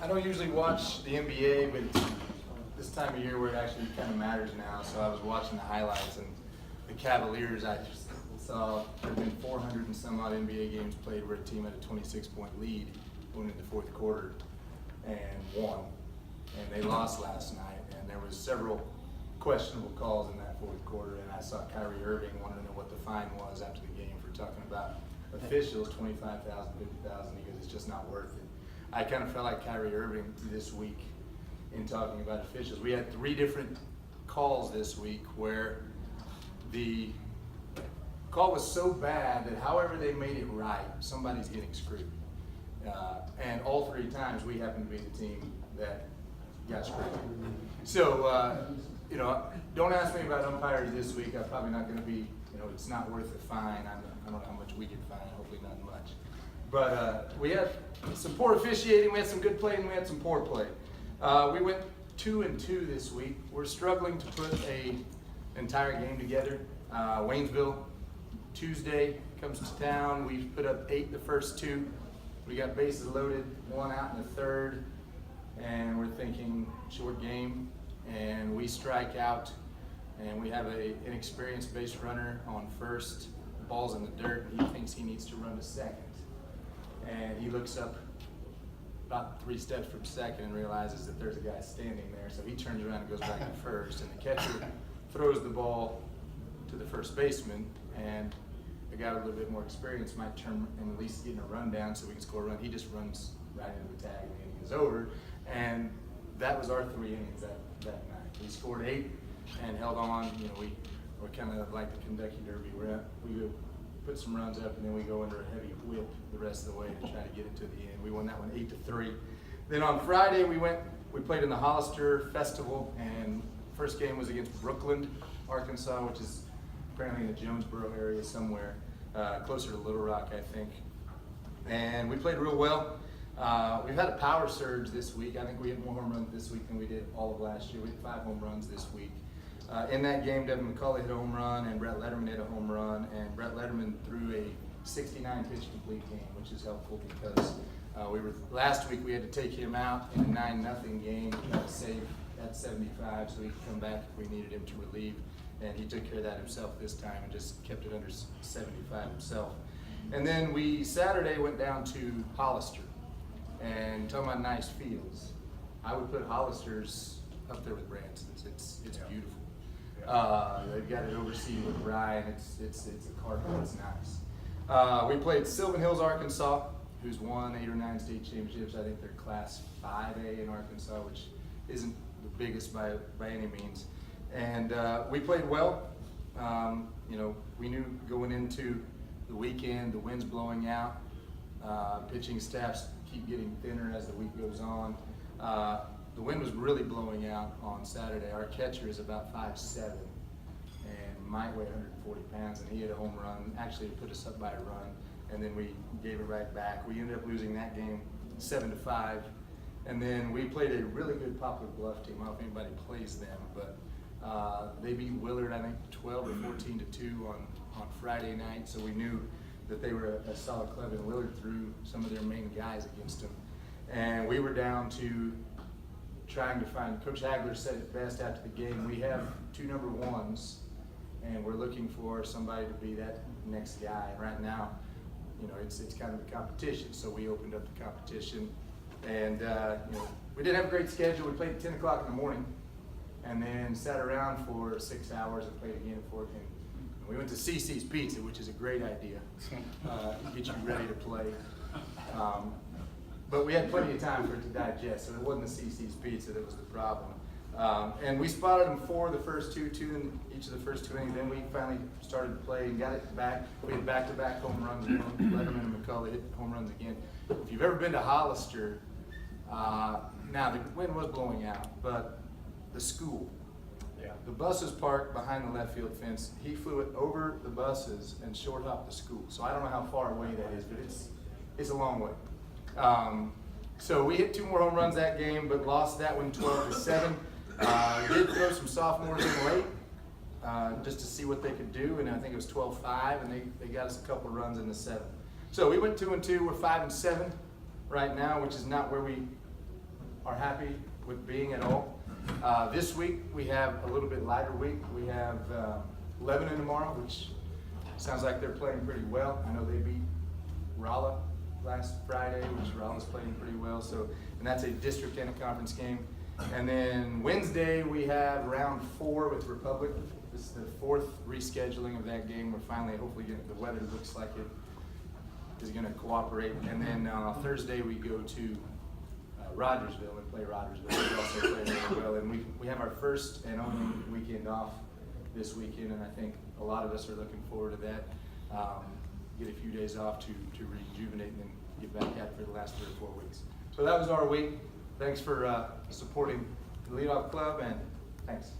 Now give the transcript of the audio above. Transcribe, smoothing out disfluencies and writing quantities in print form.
I don't usually watch the NBA, but this time of year where it actually kind of matters now, so I was watching the highlights, and the Cavaliers, I just saw there have been 400 and some odd NBA games played where a team had a 26-point lead going into the fourth quarter and won. And they lost last night, and there was several questionable calls in that fourth quarter, and I saw Kyrie Irving wanted to know what the fine was after the game for talking about officials, 25,000, 50,000. He goes, it's just not worth it. I kind of felt like Kyrie Irving this week in talking about officials. We had 3 different calls this week where the call was so bad that however they made it right, somebody's getting screwed. And all 3 times we happened to be the team that got screwed. So, don't ask me about umpires this week. I'm probably not going to be, it's not worth the fine. I don't know how much we get fined, hopefully not much. But we had some poor officiating, we had some good play, and we had some poor play. We went 2-2 this week. We're struggling to put an entire game together. Waynesville, Tuesday, comes to town. We put up 8 the first 2. We got bases loaded, 1 out in the third, and we're thinking short game, and we strike out, and we have an inexperienced base runner on first. The ball's in the dirt, and he thinks he needs to run to second. And he looks up about 3 steps from second and realizes that there's a guy standing there, so he turns around and goes back to first, and the catcher throws the ball to the first baseman, and the guy with a little bit more experience might turn and at least get a run down so we can score a run. He just runs right into the tag, and the inning is over. And that was our 3 innings that night. We scored 8 and held on. We're kind of like the Kentucky Derby. We put some runs up, and then we go under a heavy whip the rest of the way to try to get it to the end. We won that one 8-3. Then on Friday we played in the Hollister Festival, and first game was against Brookland, Arkansas, which is apparently in the Jonesboro area somewhere, closer to Little Rock, I think. And we played real well. We've had a power surge this week. I think we hit more home runs this week than we did all of last year. We hit 5 home runs this week. In that game, Devin McCulley hit a home run, and Brett Letterman hit a home run, and Brett Letterman threw a 69-pitch complete game, which is helpful because last week we had to take him out in a 9-0 game, to save at 75, so he could come back if we needed him to relieve. And he took care of that himself this time and just kept it under 75 himself. And then we Saturday went down to Hollister, and talking about nice fields, I would put Hollister's up there with Branson's. It's beautiful. They've got it overseen with rye, and it's a carpet. It's nice. We played Sylvan Hills, Arkansas, who's won 8 or 9 state championships. I think they're Class 5A in Arkansas, which isn't the biggest by any means. And we played well. We knew going into the weekend, the wind's blowing out. Pitching staffs keep getting thinner as the week goes on. The wind was really blowing out on Saturday. Our catcher is about 5'7" and might weigh 140 pounds, and he hit a home run, actually put us up by a run, and then we gave it right back. We ended up losing that game 7-5, and then we played a really good Poplar Bluff team. I don't know if anybody plays them, but they beat Willard, I think, 12 or 14-2 on Friday night, so we knew that they were a solid club, and Willard threw some of their main guys against them. And we were down to trying to find, Coach Hagler said it best after the game, we have 2 number 1s, and we're looking for somebody to be that next guy. And right now, it's kind of a competition, so we opened up the competition. And we didn't have a great schedule. We played at 10 o'clock in the morning, and then sat around for 6 hours and played again at 4 p.m. We went to CC's Pizza, which is a great idea, get you ready to play. But we had plenty of time for it to digest, so it wasn't the CC's Pizza that was the problem. And we spotted them 4 the first 2 in each of the first 2 innings. Then we finally started to play and got it back. We had back-to-back home runs. Letterman and McCulley hit home runs again. If you've ever been to Hollister, now the wind was blowing out, but the school, the buses parked behind the left field fence. He flew it over the buses and short hopped the school. So I don't know how far away that is, but it's a long way. So we hit 2 more home runs that game, but lost that one 12-7. Did throw some sophomores in late just to see what they could do, and I think it was 12-5, and they got us a couple of runs in the 7th. So we went 2-2. We're 5-7 right now, which is not where we are happy with being at all. This week we have a little bit lighter week. We have Lebanon tomorrow, which sounds like they're playing pretty well. I know they beat Rolla last Friday, which Rolla's playing pretty well. So, and that's a district and a conference game. And then Wednesday we have round 4 with Republic. This is the 4th rescheduling of that game. We're finally, hopefully, the weather looks like it is going to cooperate. And then Thursday we go to Rogersville and play Rogersville. We also play really well. And we have our first and only weekend off this weekend, and I think a lot of us are looking forward to that. Get a few days off to rejuvenate and then get back at it for the last 3 or 4 weeks. So that was our week. Thanks for supporting the Leadoff Club, and thanks.